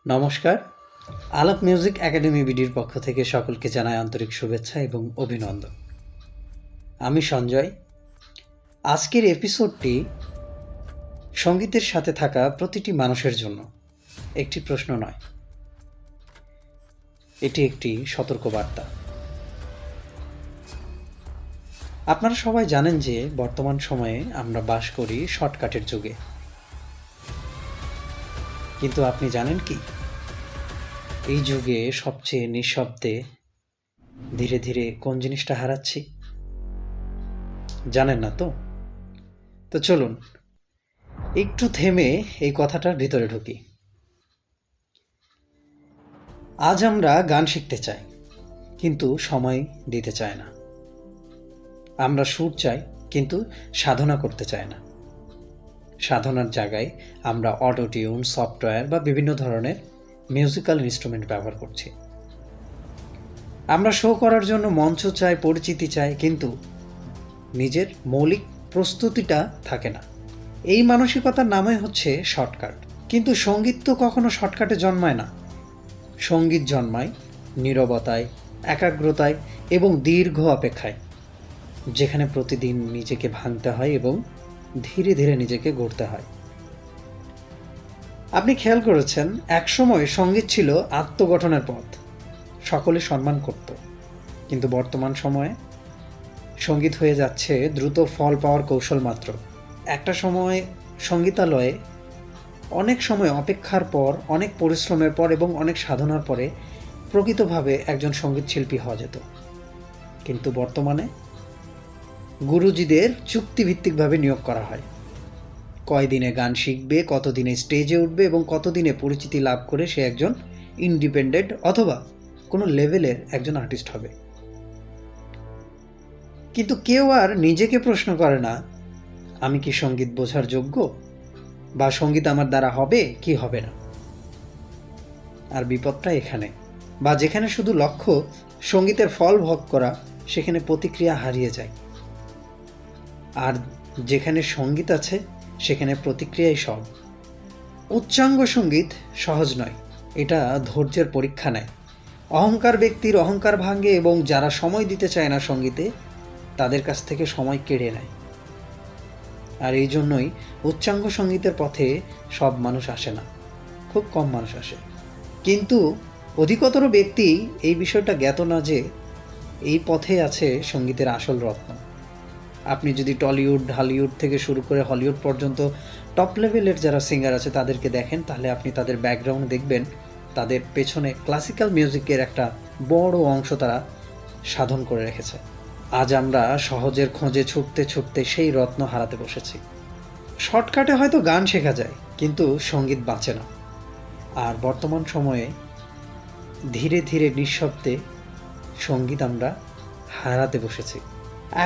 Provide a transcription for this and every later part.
নমস্কার। আলাপ music academy বিডির পক্ষ থেকে সকলকে জানাই আন্তরিক শুভেচ্ছা এবং অভিনন্দন। আমি সঞ্জয়। আজকের এপিসোডটি সঙ্গীতের সাথে থাকা প্রতিটি মানুষের জন্য একটি প্রশ্ন নয়, এটি একটি সতর্কবার্তা। আপনারা সবাই জানেন যে বর্তমান সময়ে আমরা বাস করি শর্টকাটের যুগে। কিন্তু আপনি জানেন কি, এই যুগে সবচেয়ে নিঃশব্দে ধীরে ধীরে কোন জিনিসটা হারাচ্ছি? জানেন না তো? তো চলুন একটু থেমে এই কথাটার ভিতরে ঢুকি। আজ আমরা গান শিখতে চাই, কিন্তু সময় দিতে চায় না। আমরা সুর চাই, কিন্তু সাধনা করতে চায় না। সাধনার জায়গায় আমরা অটো টিউন, সফটওয়্যার বা বিভিন্ন ধরনের মিউজিক্যাল ইনস্ট্রুমেন্ট ব্যবহার করছি। আমরা শো করার জন্য মঞ্চ চাই, পরিচিতি চাই, কিন্তু নিজের মৌলিক প্রস্তুতিটা থাকে না। এই মানসিকতার নামে হচ্ছে শর্টকাট। কিন্তু সঙ্গীত তো কখনো শর্টকাটে জন্মায় না। সঙ্গীত জন্মায় নীরবতায়, একাগ্রতায় এবং দীর্ঘ অপেক্ষায়, যেখানে প্রতিদিন নিজেকে ভাঙতে হয় এবং ধীরে ধীরে নিজেকে গড়তে হয়। আপনি খেয়াল করেছেন, একসময় সঙ্গীত ছিল আত্মগঠনের পথ, সকলে সম্মান করত। কিন্তু বর্তমান সময়ে সঙ্গীত হয়ে যাচ্ছে দ্রুত ফল পাওয়ার কৌশল মাত্র। একটা সময় সঙ্গীতালয়ে অনেক সময় অপেক্ষার পর, অনেক পরিশ্রমের পর এবং অনেক সাধনার পরে প্রকৃতভাবে একজন সঙ্গীত শিল্পী হওয়া যেত। কিন্তু বর্তমানে গুরুজিদের চুক্তিভিত্তিকভাবে নিয়োগ করা হয়। কয়দিনে গান শিখবে, কতদিনে স্টেজে উঠবে এবং কতদিনে পরিচিতি লাভ করে সে একজন ইন্ডিপেন্ডেন্ট অথবা কোনো লেভেলের একজন আর্টিস্ট হবে। কিন্তু কেউ আর নিজেকে প্রশ্ন করে না, আমি কি সঙ্গীত বোঝার যোগ্য, বা সঙ্গীত আমার দ্বারা হবে কি হবে না। আর বিপদটা এখানে, বা যেখানে শুধু লক্ষ্য সঙ্গীতের ফল ভোগ করা, সেখানে প্রতিক্রিয়া হারিয়ে যায়। আর যেখানে সঙ্গীত আছে সেখানে প্রতিক্রিয়াই সব। উচ্চাঙ্গ সঙ্গীত সহজ নয়, এটা ধৈর্যের পরীক্ষা নেয়। অহংকার ব্যক্তির অহংকার ভাঙে এবং যারা সময় দিতে চায় না সঙ্গীতে, তাদের কাছ থেকে সময় কেড়ে নেয়। আর এই জন্যই উচ্চাঙ্গ সঙ্গীতের পথে সব মানুষ আসে না, খুব কম মানুষ আসে। কিন্তু অধিকতর ব্যক্তি এই বিষয়টা জ্ঞাত না যে এই পথে আছে সঙ্গীতের আসল রত্ন। আপনি যদি টলিউড, হলিউড থেকে শুরু করে হলিউড পর্যন্ত টপ লেভেলের যারা সিঙ্গার আছে তাদেরকে দেখেন, তাহলে আপনি তাদের ব্যাকগ্রাউন্ড দেখবেন, তাদের পেছনে ক্লাসিক্যাল মিউজিকের একটা বড় অংশ তারা সাধন করে রেখেছে। আজ আমরা সহজের খোঁজে ছুটতে ছুটতে সেই রত্ন হারাতে বসেছি। শর্টকাটে হয়তো গান শেখা যায়, কিন্তু সঙ্গীত বাঁচে না। আর বর্তমান সময়ে ধীরে ধীরে নিঃশব্দে সঙ্গীত আমরা হারাতে বসেছি।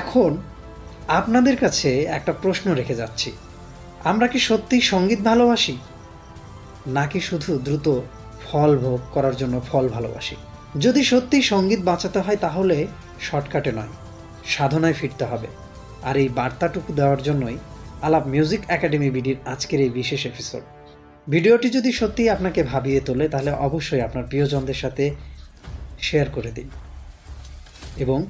এখন আপনাদের কাছে একটা প্রশ্ন রেখে যাচ্ছি, আমরা কি সত্যিই সঙ্গীত ভালোবাসি, নাকি শুধু দ্রুত ফল ভোগ করার জন্য ফল ভালোবাসি? যদি সত্যিই সঙ্গীত বাঁচাতে হয়, তাহলে শর্টকাটে নয়, সাধনায় ফিরতে হবে। আর এই বার্তাটুকু দেওয়ার জন্যই আলাপ মিউজিক একাডেমি বিডির আজকের এই বিশেষ এপিসোড। ভিডিওটি যদি সত্যিই আপনাকে ভাবিয়ে তোলে, তাহলে অবশ্যই আপনার প্রিয়জনদের সাথে শেয়ার করে দিন। এবং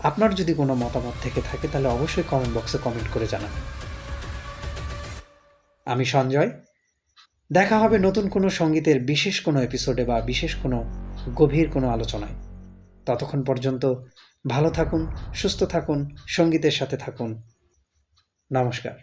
আপনার যদি কোনো মতামত থেকে থাকে, তাহলে অবশ্যই কমেন্ট বক্সে কমেন্ট করে জানাবেন। আমি সঞ্জয়। দেখা হবে নতুন কোনো সঙ্গীতের বিশেষ কোনো এপিসোডে বা বিশেষ কোনো গভীর কোনো আলোচনায়। ততক্ষণ পর্যন্ত ভালো থাকুন, সুস্থ থাকুন, সঙ্গীতের সাথে থাকুন। নমস্কার।